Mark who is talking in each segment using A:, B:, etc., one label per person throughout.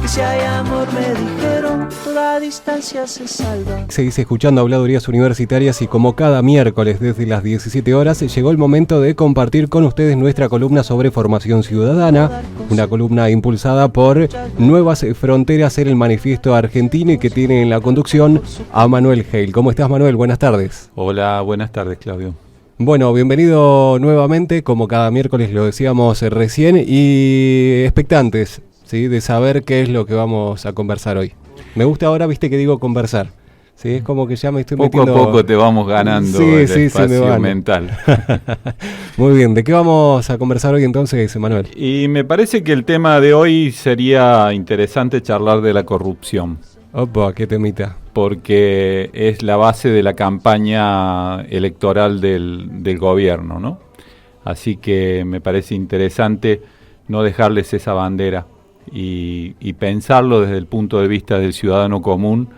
A: que si hay amor me dijeron, toda distancia se salva.
B: Seguís escuchando Habladurías Universitarias y como cada miércoles desde las 17 horas llegó el momento de compartir con ustedes nuestra columna sobre formación ciudadana, una columna impulsada por Nuevas Fronteras en el Manifiesto Argentino y que tiene en la conducción a Manuel Hale. ¿Cómo estás, Manuel? Buenas tardes.
C: Hola, buenas tardes, Claudio.
B: Bueno, bienvenido nuevamente, como cada miércoles lo decíamos recién, y expectantes, ¿sí?, de saber qué es lo que vamos a conversar hoy. Me gusta ahora, viste que digo conversar, ¿sí? Es como que ya me estoy metiendo...
C: Poco a poco te vamos ganando el espacio mental.
B: Muy bien, ¿de qué vamos a conversar hoy entonces, Manuel?
C: Y me parece que el tema de hoy sería interesante charlar de la corrupción.
B: Opa, qué temita.
C: Porque es la base de la campaña electoral del gobierno, ¿no? Así que me parece interesante no dejarles esa bandera y pensarlo desde el punto de vista del ciudadano común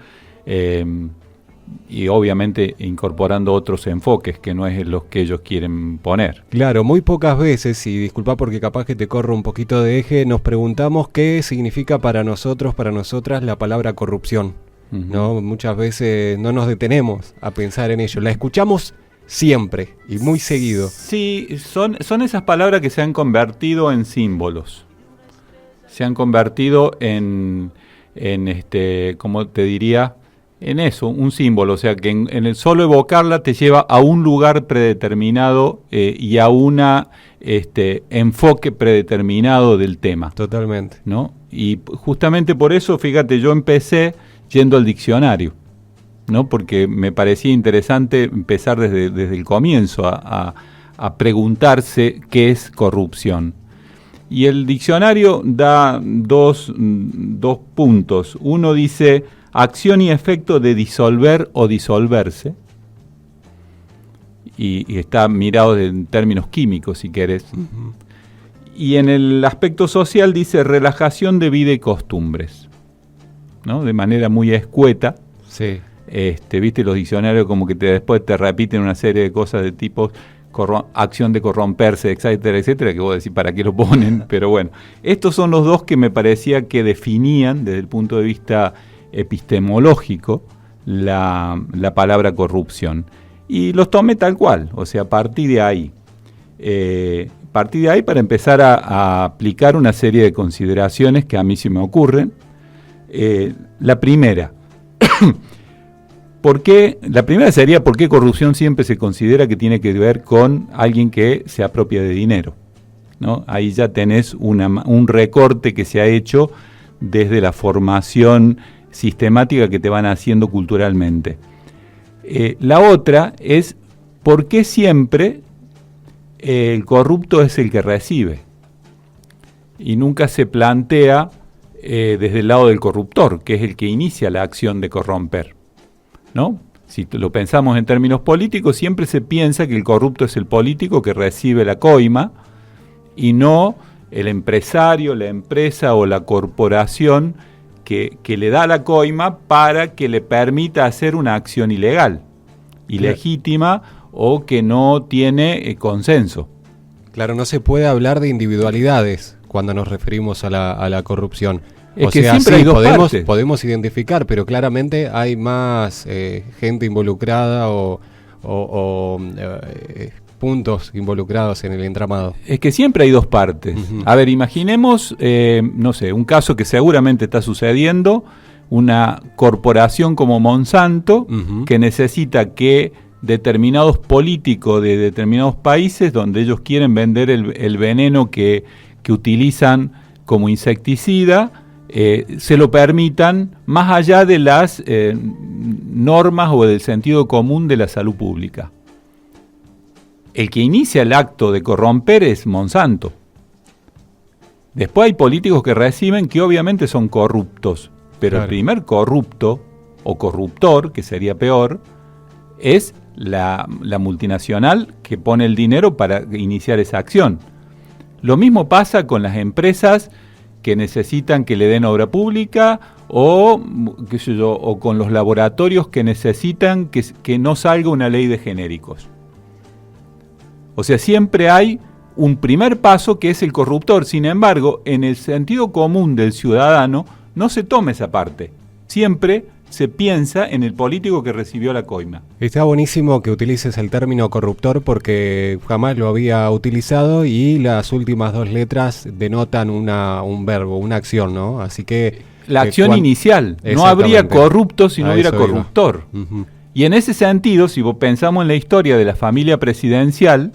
C: y obviamente incorporando otros enfoques que no es los que ellos quieren poner.
B: Claro, muy pocas veces, y disculpa porque capaz que te corro un poquito de eje, nos preguntamos qué significa para nosotros, para nosotras la palabra corrupción. ¿No? Muchas veces no nos detenemos a pensar en ello. La escuchamos siempre y muy seguido.
C: Sí, son esas palabras que se han convertido en símbolos. Se han convertido en ¿cómo te diría? En eso, un símbolo. O sea, que en el solo evocarla te lleva a un lugar predeterminado y a una enfoque predeterminado del tema.
B: Totalmente.
C: ¿No? Y justamente por eso, fíjate, yo empecé yendo al diccionario, ¿no? Porque me parecía interesante empezar desde el comienzo a preguntarse qué es corrupción. Y el diccionario da dos puntos. Uno dice acción y efecto de disolver o disolverse, y está mirado en términos químicos, si querés. Uh-huh. Y en el aspecto social dice relajación de vida y costumbres, ¿no? De manera muy escueta.
B: Sí.
C: Viste, los diccionarios como que después te repiten una serie de cosas de tipo acción de corromperse, etcétera, etcétera, que vos decís para qué lo ponen, pero bueno. Estos son los dos que me parecía que definían desde el punto de vista epistemológico la palabra corrupción. Y los tomé tal cual, o sea, partí de ahí. Partí de ahí para empezar a aplicar una serie de consideraciones que a mí se me ocurren. La primera, la primera sería ¿por qué corrupción siempre se considera que tiene que ver con alguien que se apropia de dinero? ¿No? Ahí ya tenés un recorte que se ha hecho desde la formación sistemática que te van haciendo culturalmente. La otra es ¿por qué siempre el corrupto es el que recibe? Y nunca se plantea desde el lado del corruptor, que es el que inicia la acción de corromper, ¿no? Si lo pensamos en términos políticos, siempre se piensa que el corrupto es el político que recibe la coima y no el empresario, la empresa o la corporación que le da la coima para que le permita hacer una acción ilegal, ilegítima o que no tiene consenso.
B: Claro, no se puede hablar de individualidades cuando nos referimos a la corrupción.
C: Es que siempre hay dos partes.
B: Podemos identificar, pero claramente hay más gente involucrada o puntos involucrados en el entramado.
C: Es que siempre hay dos partes. Uh-huh. A ver, imaginemos, no sé, un caso que seguramente está sucediendo, una corporación como Monsanto, uh-huh, que necesita que determinados políticos de determinados países, donde ellos quieren vender el veneno que utilizan como insecticida, se lo permitan más allá de las normas o del sentido común de la salud pública. El que inicia el acto de corromper es Monsanto. Después hay políticos que reciben que obviamente son corruptos, pero claro, el primer corrupto o corruptor, que sería peor, es la multinacional que pone el dinero para iniciar esa acción. Lo mismo pasa con las empresas que necesitan que le den obra pública o con los laboratorios que necesitan que no salga una ley de genéricos. O sea, siempre hay un primer paso que es el corruptor. Sin embargo, en el sentido común del ciudadano, no se toma esa parte. Siempre se piensa en el político que recibió la coima.
B: Está buenísimo que utilices el término corruptor porque jamás lo había utilizado y las últimas 2 letras denotan un verbo, una acción, ¿no? Así que...
C: La acción inicial. No habría corrupto si no hubiera corruptor. Uh-huh. Y en ese sentido, si vos pensamos en la historia de la familia presidencial,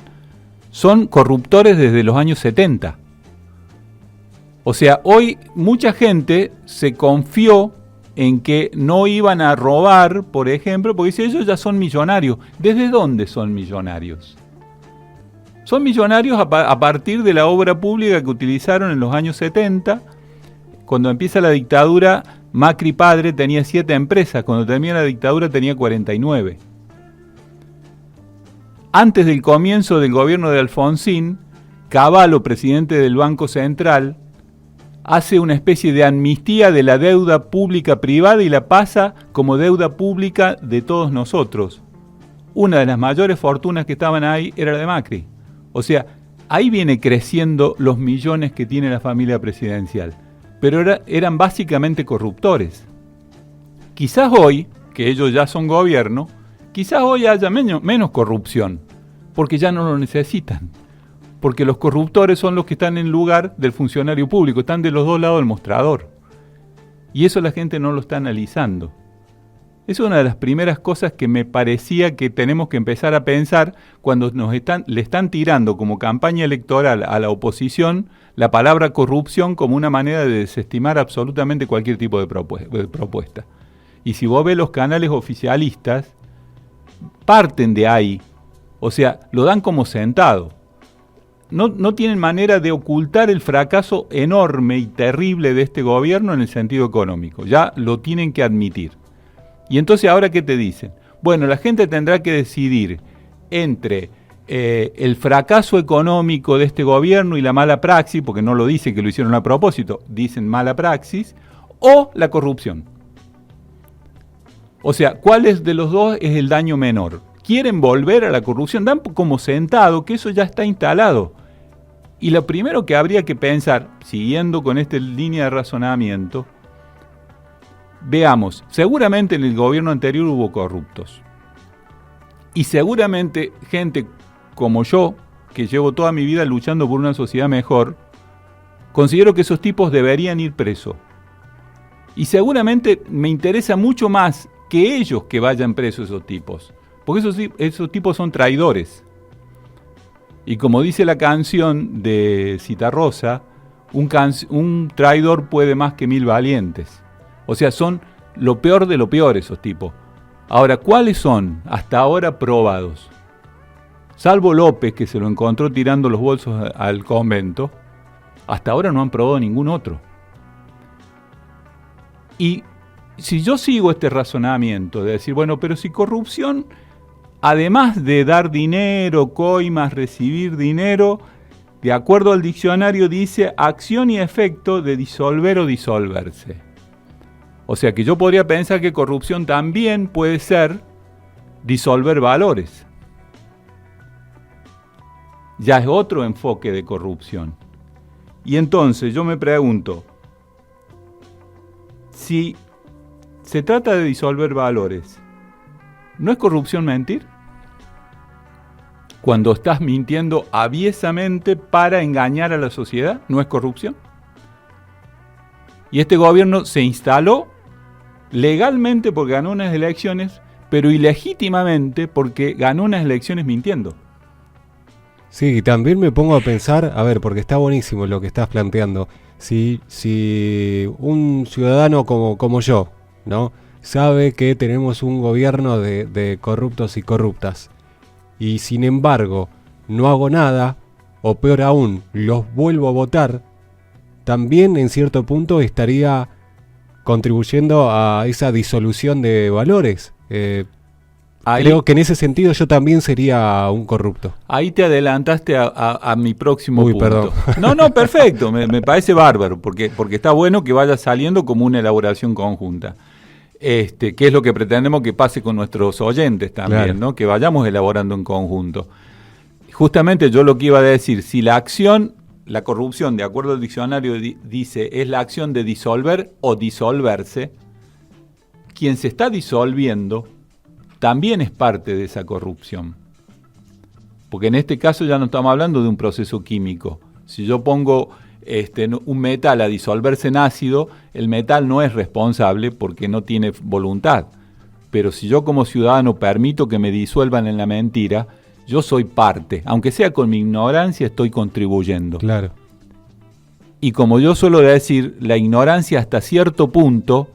C: son corruptores desde los años 70. O sea, hoy mucha gente se confió en que no iban a robar, por ejemplo, porque dice, ellos ya son millonarios. ¿Desde dónde son millonarios? Son millonarios a partir de la obra pública que utilizaron en los años 70. Cuando empieza la dictadura, Macri padre tenía 7 empresas. Cuando termina la dictadura tenía 49. Antes del comienzo del gobierno de Alfonsín, Cavallo, presidente del Banco Central, hace una especie de amnistía de la deuda pública privada y la pasa como deuda pública de todos nosotros. Una de las mayores fortunas que estaban ahí era la de Macri. O sea, ahí viene creciendo los millones que tiene la familia presidencial. Pero eran básicamente corruptores. Quizás hoy, que ellos ya son gobierno, quizás hoy haya menos corrupción, porque ya no lo necesitan. Porque los corruptores son los que están en lugar del funcionario público, están de los dos lados del mostrador. Y eso la gente no lo está analizando. Es una de las primeras cosas que me parecía que tenemos que empezar a pensar cuando le están tirando como campaña electoral a la oposición la palabra corrupción como una manera de desestimar absolutamente cualquier tipo de propuesta. Y si vos ves los canales oficialistas, parten de ahí, o sea, lo dan como sentado. No tienen manera de ocultar el fracaso enorme y terrible de este gobierno en el sentido económico. Ya lo tienen que admitir. Y entonces, ¿ahora qué te dicen? Bueno, la gente tendrá que decidir entre el fracaso económico de este gobierno y la mala praxis, porque no lo dicen que lo hicieron a propósito, dicen mala praxis, o la corrupción. O sea, ¿cuál de los dos es el daño menor? Quieren volver a la corrupción, dan como sentado que eso ya está instalado. Y lo primero que habría que pensar, siguiendo con esta línea de razonamiento, veamos, seguramente en el gobierno anterior hubo corruptos. Y seguramente gente como yo, que llevo toda mi vida luchando por una sociedad mejor, considero que esos tipos deberían ir presos. Y seguramente me interesa mucho más que ellos que vayan presos esos tipos. Porque esos tipos son traidores. Y como dice la canción de Citarrosa, un traidor puede más que 1000 valientes. O sea, son lo peor de lo peor esos tipos. Ahora, ¿cuáles son hasta ahora probados? Salvo López, que se lo encontró tirando los bolsos al convento, hasta ahora no han probado ningún otro. Y si yo sigo este razonamiento de decir, bueno, pero si corrupción, además de dar dinero, coimas, recibir dinero, de acuerdo al diccionario dice acción y efecto de disolver o disolverse. O sea que yo podría pensar que corrupción también puede ser disolver valores. Ya es otro enfoque de corrupción. Y entonces yo me pregunto, si se trata de disolver valores, ¿no es corrupción mentir? Cuando estás mintiendo aviesamente para engañar a la sociedad, ¿no es corrupción? Y este gobierno se instaló legalmente porque ganó unas elecciones, pero ilegítimamente porque ganó unas elecciones mintiendo.
B: Sí, también me pongo a pensar, a ver, porque está buenísimo lo que estás planteando. Si un ciudadano como yo, ¿no?, sabe que tenemos un gobierno de corruptos y corruptas, y sin embargo no hago nada, o peor aún, los vuelvo a votar, también en cierto punto estaría contribuyendo a esa disolución de valores. Creo que en ese sentido yo también sería un corrupto.
C: Ahí te adelantaste a mi próximo punto.
B: Perdón.
C: No, perfecto, me parece bárbaro, porque está bueno que vaya saliendo como una elaboración conjunta. Que es lo que pretendemos que pase con nuestros oyentes también, claro, ¿no? Que vayamos elaborando en conjunto. Justamente yo lo que iba a decir, si la acción la corrupción, de acuerdo al diccionario, dice, es la acción de disolver o disolverse. Quien se está disolviendo también es parte de esa corrupción. Porque en este caso ya no estamos hablando de un proceso químico. Si yo pongo un metal a disolverse en ácido, el metal no es responsable porque no tiene voluntad. Pero si yo como ciudadano permito que me disuelvan en la mentira, yo soy parte. Aunque sea con mi ignorancia, estoy contribuyendo.
B: Claro.
C: Y como yo suelo decir, la ignorancia hasta cierto punto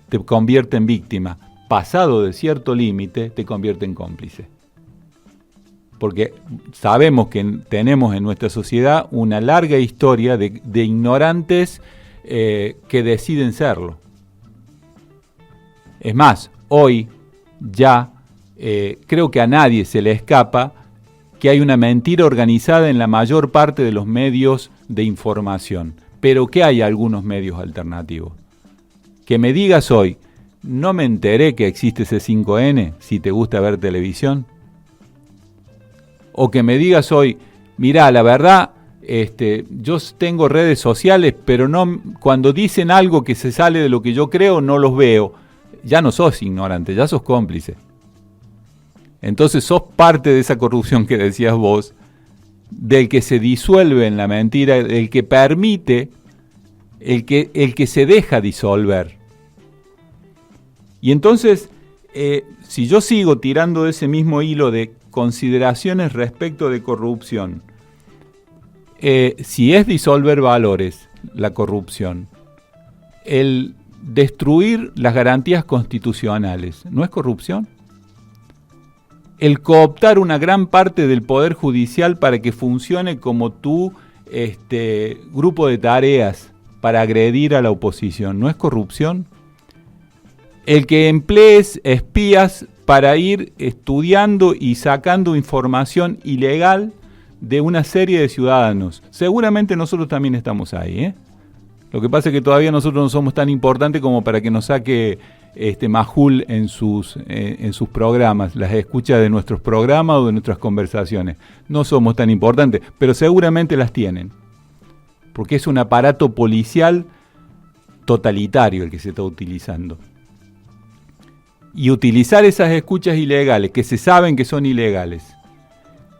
C: te convierte en víctima. Pasado de cierto límite, te convierte en cómplice. Porque sabemos que tenemos en nuestra sociedad una larga historia de ignorantes que deciden serlo. Es más, hoy ya creo que a nadie se le escapa que hay una mentira organizada en la mayor parte de los medios de información, pero que hay algunos medios alternativos. Que me digas hoy, no me enteré que existe ese 5N si te gusta ver televisión. O que me digas hoy, mirá, la verdad, yo tengo redes sociales, pero no, cuando dicen algo que se sale de lo que yo creo, no los veo. Ya no sos ignorante, ya sos cómplice. Entonces sos parte de esa corrupción que decías vos, del que se disuelve en la mentira, el que permite, el que se deja disolver. Y entonces, si yo sigo tirando ese mismo hilo de consideraciones respecto de corrupción, si es disolver valores la corrupción, el destruir las garantías constitucionales, ¿no es corrupción? El cooptar una gran parte del Poder Judicial para que funcione como tu grupo de tareas para agredir a la oposición, ¿no es corrupción? El que emplees espías para ir estudiando y sacando información ilegal de una serie de ciudadanos. Seguramente nosotros también estamos ahí, ¿eh? Lo que pasa es que todavía nosotros no somos tan importantes como para que nos saque Majul en sus programas, las escuchas de nuestros programas o de nuestras conversaciones. No somos tan importantes, pero seguramente las tienen. Porque es un aparato policial totalitario el que se está utilizando. Y utilizar esas escuchas ilegales, que se saben que son ilegales,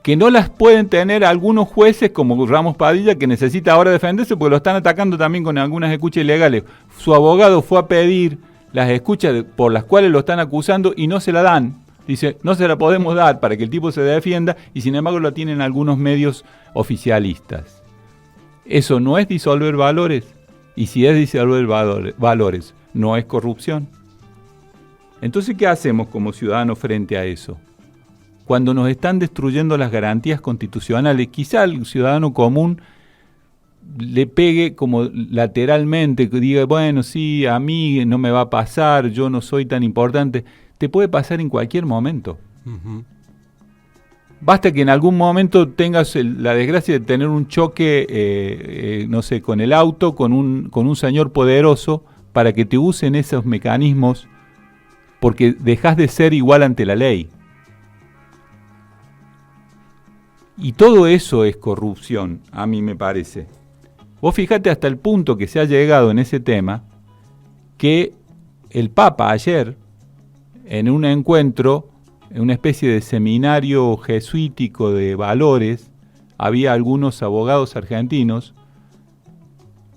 C: que no las pueden tener algunos jueces como Ramos Padilla, que necesita ahora defenderse porque lo están atacando también con algunas escuchas ilegales. Su abogado fue a pedir las escuchas por las cuales lo están acusando y no se la dan. Dice, no se la podemos dar para que el tipo se defienda, y sin embargo lo tienen algunos medios oficialistas. ¿Eso no es disolver valores? Y si es disolver valores, ¿no es corrupción? Entonces, ¿qué hacemos como ciudadanos frente a eso? Cuando nos están destruyendo las garantías constitucionales, quizá al ciudadano común le pegue como lateralmente, que diga, bueno, sí, a mí no me va a pasar, yo no soy tan importante. Te puede pasar en cualquier momento. Uh-huh. Basta que en algún momento tengas la desgracia de tener un choque, no sé, con el auto, con un señor poderoso, para que te usen esos mecanismos, porque dejas de ser igual ante la ley. Y todo eso es corrupción, a mí me parece. Vos fijate hasta el punto que se ha llegado en ese tema, que el Papa ayer, en un encuentro, en una especie de seminario jesuítico de valores, había algunos abogados argentinos,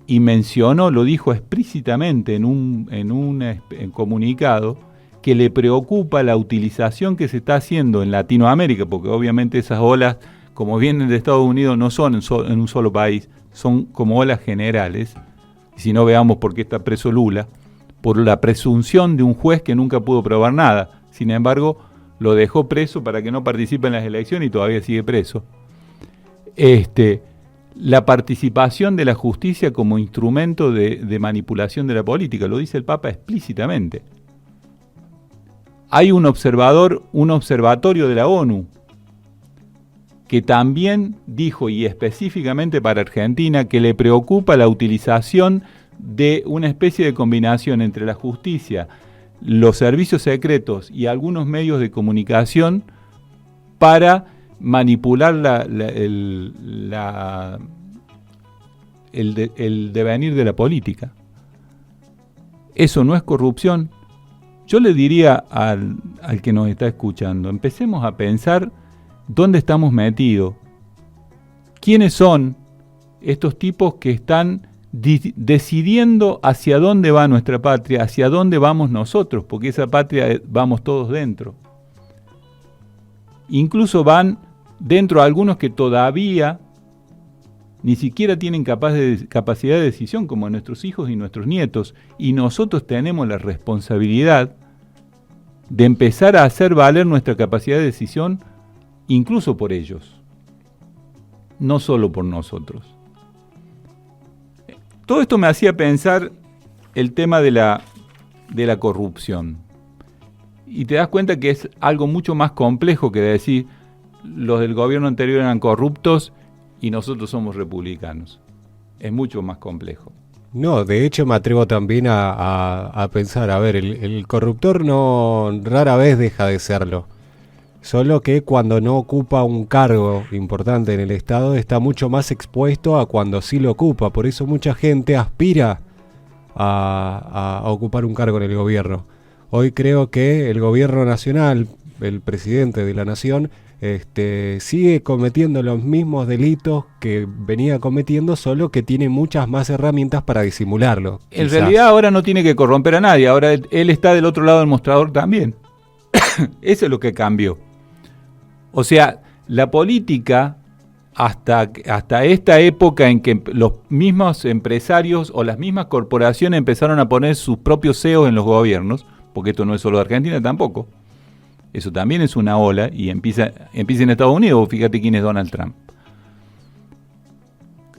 C: y mencionó, lo dijo explícitamente en un comunicado, que le preocupa la utilización que se está haciendo en Latinoamérica, porque obviamente esas olas, como vienen de Estados Unidos, no son en un solo país, son como olas generales. Y si no, veamos por qué está preso Lula, por la presunción de un juez que nunca pudo probar nada. Sin embargo, lo dejó preso para que no participe en las elecciones y todavía sigue preso. La participación de la justicia como instrumento de manipulación de la política, lo dice el Papa explícitamente. Hay un observatorio de la ONU, que también dijo, y específicamente para Argentina, que le preocupa la utilización de una especie de combinación entre la justicia, los servicios secretos y algunos medios de comunicación para manipular el devenir de la política. ¿Eso no es corrupción? Yo le diría al que nos está escuchando, empecemos a pensar dónde estamos metidos. ¿Quiénes son estos tipos que están decidiendo hacia dónde va nuestra patria, hacia dónde vamos nosotros? Porque esa patria vamos todos dentro. Incluso van dentro algunos que todavía ni siquiera tienen capacidad de decisión, como nuestros hijos y nuestros nietos, y nosotros tenemos la responsabilidad de empezar a hacer valer nuestra capacidad de decisión incluso por ellos, no solo por nosotros. Todo esto me hacía pensar el tema de la corrupción, y te das cuenta que es algo mucho más complejo que decir los del gobierno anterior eran corruptos y nosotros somos republicanos. Es mucho más complejo.
B: No, de hecho me atrevo también a pensar, a ver, el corruptor no rara vez deja de serlo. Solo que cuando no ocupa un cargo importante en el Estado está mucho más expuesto a cuando sí lo ocupa. Por eso mucha gente aspira a ocupar un cargo en el gobierno. Hoy creo que el gobierno nacional, el presidente de la nación, sigue cometiendo los mismos delitos que venía cometiendo, solo que tiene muchas más herramientas para disimularlo.
C: En realidad ahora no tiene que corromper a nadie, ahora él está del otro lado del mostrador también. Eso es lo que cambió. O sea, la política hasta esta época en que los mismos empresarios o las mismas corporaciones empezaron a poner sus propios CEOs en los gobiernos, porque esto no es solo de Argentina tampoco. Eso también es una ola y empieza en Estados Unidos. Fíjate quién es Donald Trump.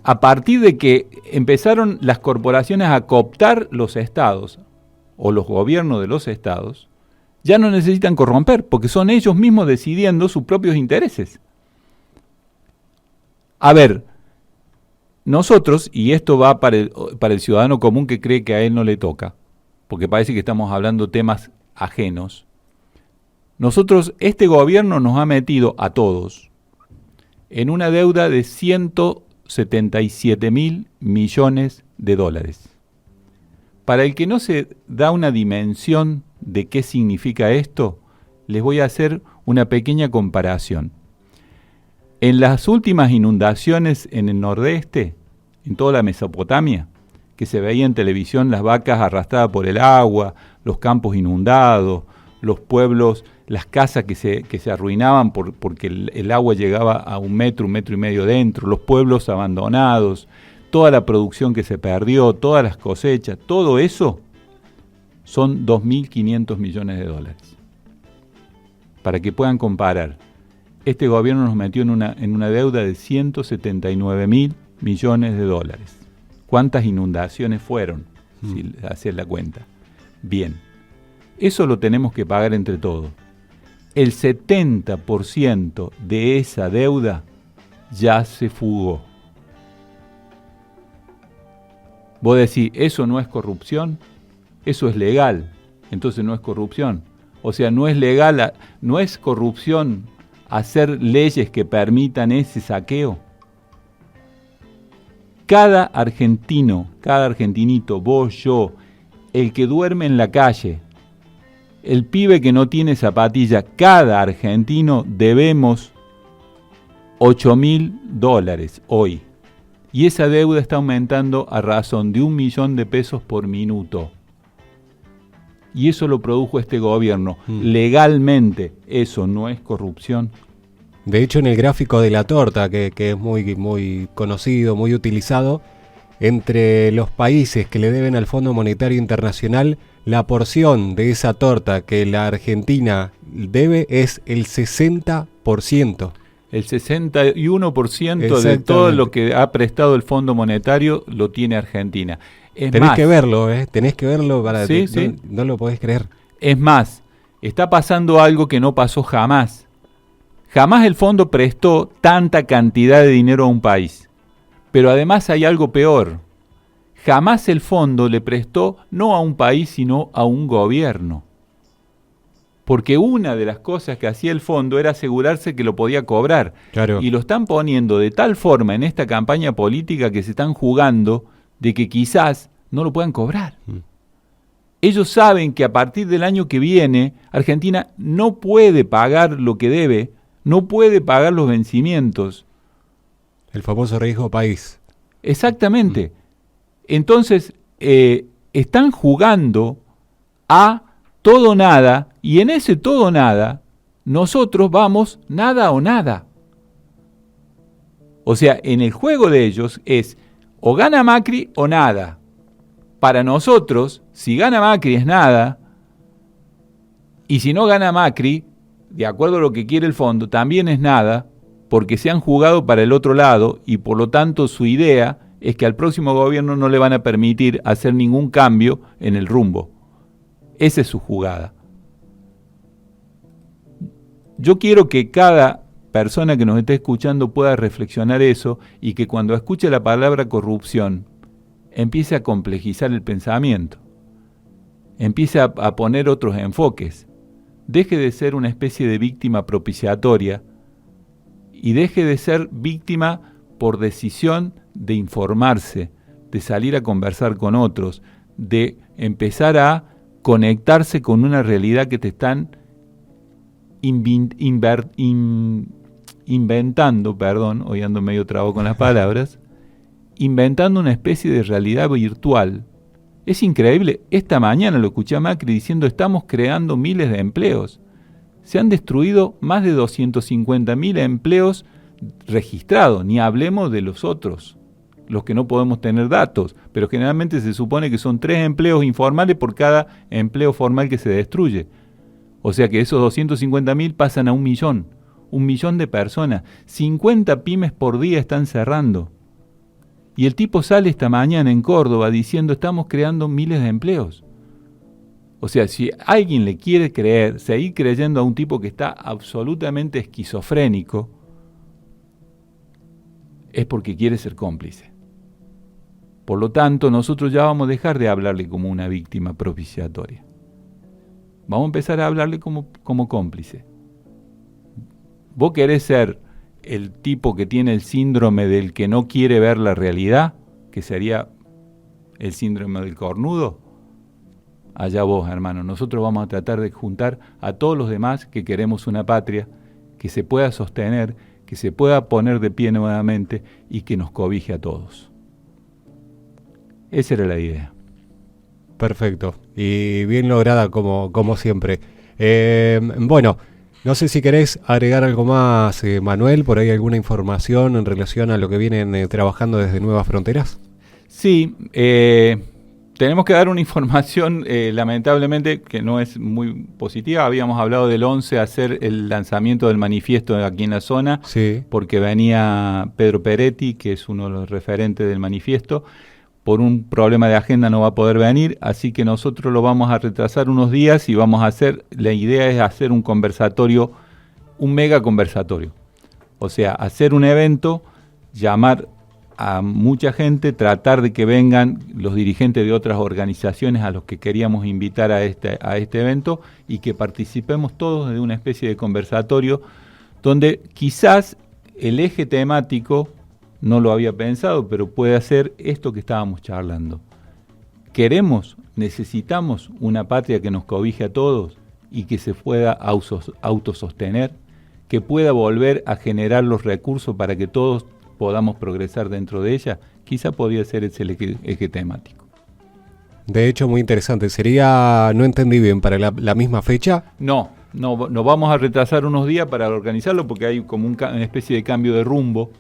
C: A partir de que empezaron las corporaciones a cooptar los estados o los gobiernos de los estados, ya no necesitan corromper porque son ellos mismos decidiendo sus propios intereses. A ver, nosotros, y esto va para el ciudadano común que cree que a él no le toca, porque parece que estamos hablando temas ajenos. Nosotros, este gobierno nos ha metido a todos en una deuda de 177.000 millones de dólares. Para el que no se da una dimensión de qué significa esto, les voy a hacer una pequeña comparación. En las últimas inundaciones en el nordeste, en toda la Mesopotamia, que se veía en televisión las vacas arrastradas por el agua, los campos inundados, los pueblos, las casas que se arruinaban porque el agua llegaba a 1 metro, 1,5 metros dentro, los pueblos abandonados, toda la producción que se perdió, todas las cosechas, todo eso son 2.500 millones de dólares. Para que puedan comparar, este gobierno nos metió en una deuda de 179.000 millones de dólares. ¿Cuántas inundaciones fueron? Si haces la cuenta. Bien, eso lo tenemos que pagar entre todos. El 70% de esa deuda ya se fugó. Vos decís, ¿eso no es corrupción? Eso es legal, entonces no es corrupción. O sea, no es legal, no es corrupción hacer leyes que permitan ese saqueo. Cada argentino, cada argentinito, vos, yo, el que duerme en la calle, el pibe que no tiene zapatilla, cada argentino debemos $8.000 hoy. Y esa deuda está aumentando a razón de 1 millón de pesos por minuto. Y eso lo produjo este gobierno. Legalmente, eso no es corrupción.
B: De hecho, en el gráfico de la torta, que es muy conocido, muy utilizado, entre los países que le deben al Fondo Monetario Internacional, la porción de esa torta que la Argentina debe es el 60%.
C: El 61% de todo lo que ha prestado el Fondo Monetario lo tiene Argentina.
B: Tenés que verlo, tenés que verlo para
C: sí.
B: No lo podés creer.
C: Es más, está pasando algo que no pasó jamás. Jamás el fondo prestó tanta cantidad de dinero a un país. Pero además hay algo peor. Jamás el fondo le prestó no a un país, sino a un gobierno. porque una de las cosas que hacía el fondo era asegurarse que lo podía cobrar.
B: Claro.
C: Y lo están poniendo de tal forma en esta campaña política que se están jugando de que quizás no lo puedan cobrar. Ellos saben que a partir del año que viene, Argentina no puede pagar lo que debe, no puede pagar los vencimientos.
B: El famoso riesgo país.
C: Exactamente. Entonces, están jugando a todo o nada, y en ese todo o nada, nosotros vamos nada o nada. O sea, en el juego de ellos es o gana Macri o nada. Para nosotros, si gana Macri es nada, y si no gana Macri, de acuerdo a lo que quiere el fondo, también es nada, porque se han jugado para el otro lado, y por lo tanto su idea es que al próximo gobierno no le van a permitir hacer ningún cambio en el rumbo. Esa es su jugada. Yo quiero que cada persona que nos esté escuchando pueda reflexionar eso, y que cuando escuche la palabra corrupción, empiece a complejizar el pensamiento, empiece a poner otros enfoques, deje de ser una especie de víctima propiciatoria y deje de ser víctima por decisión de informarse, de salir a conversar con otros, de empezar a conectarse con una realidad que te están inventando, hoy ando medio trabo con las palabras, inventando una especie de realidad virtual. Es increíble. Esta mañana lo escuché a Macri diciendo: estamos creando miles de empleos. Se han destruido más de 250.000 empleos registrados, ni hablemos de los otros, los que no podemos tener datos, pero generalmente se supone que son 3 empleos informales por cada empleo formal que se destruye. O sea que esos 250.000 pasan a 1 millón de personas. 50 pymes por día están cerrando. Y el tipo sale esta mañana en Córdoba diciendo: estamos creando miles de empleos. O sea, si alguien le quiere creer, seguir creyendo a un tipo que está absolutamente esquizofrénico, es porque quiere ser cómplice. Por lo tanto, nosotros ya vamos a dejar de hablarle como una víctima propiciatoria. Vamos a empezar a hablarle como cómplice. ¿Vos querés ser el tipo que tiene el síndrome del que no quiere ver la realidad, que sería el síndrome del cornudo? Allá vos, hermano. Nosotros vamos a tratar de juntar a todos los demás que queremos una patria que se pueda sostener, que se pueda poner de pie nuevamente y que nos cobije a todos. Esa era la idea.
B: Perfecto. Y bien lograda como siempre. Bueno, no sé si querés agregar algo más, Manuel, por ahí alguna información en relación a lo que vienen trabajando desde Nuevas Fronteras.
C: Sí, tenemos que dar una información, lamentablemente, que no es muy positiva. Habíamos hablado del 11 hacer el lanzamiento del manifiesto aquí en la zona,
B: sí,
C: porque venía Pedro Peretti, que es uno de los referentes del manifiesto. Por un problema de agenda no va a poder venir, así que nosotros lo vamos a retrasar unos días y vamos a hacer, la idea es hacer un conversatorio, un mega conversatorio. O sea, hacer un evento, llamar a mucha gente, tratar de que vengan los dirigentes de otras organizaciones a los que queríamos invitar a este evento y que participemos todos de una especie de conversatorio donde quizás el eje temático, no lo había pensado, pero puede ser esto que estábamos charlando. Necesitamos una patria que nos cobije a todos y que se pueda autosostener, que pueda volver a generar los recursos para que todos podamos progresar dentro de ella. Quizá podría ser ese el eje temático.
B: De hecho, muy interesante. Sería, no entendí bien, para la misma fecha.
C: No, nos vamos a retrasar unos días para organizarlo porque hay como una especie de cambio de rumbo.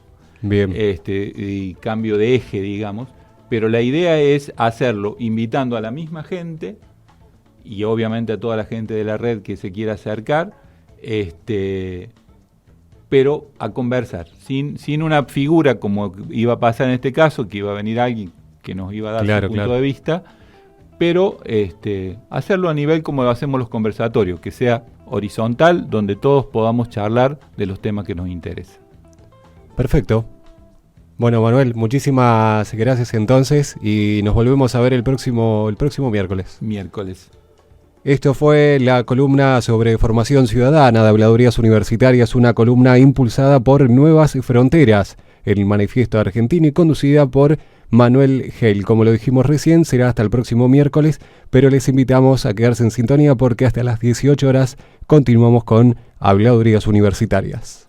B: Bien.
C: Y cambio de eje, digamos, pero la idea es hacerlo invitando a la misma gente y obviamente a toda la gente de la red que se quiera acercar, pero a conversar, sin una figura como iba a pasar en este caso, que iba a venir alguien que nos iba a dar su punto de vista, pero hacerlo a nivel como lo hacemos los conversatorios, que sea horizontal, donde todos podamos charlar de los temas que nos interesan.
B: Perfecto. Bueno, Manuel, muchísimas gracias entonces y nos volvemos a ver el próximo miércoles. Esto fue la columna sobre formación ciudadana de Habladurías Universitarias, una columna impulsada por Nuevas Fronteras, el manifiesto argentino, y conducida por Manuel Gel. Como lo dijimos recién, será hasta el próximo miércoles, pero les invitamos a quedarse en sintonía porque hasta las 18 horas continuamos con Habladurías Universitarias.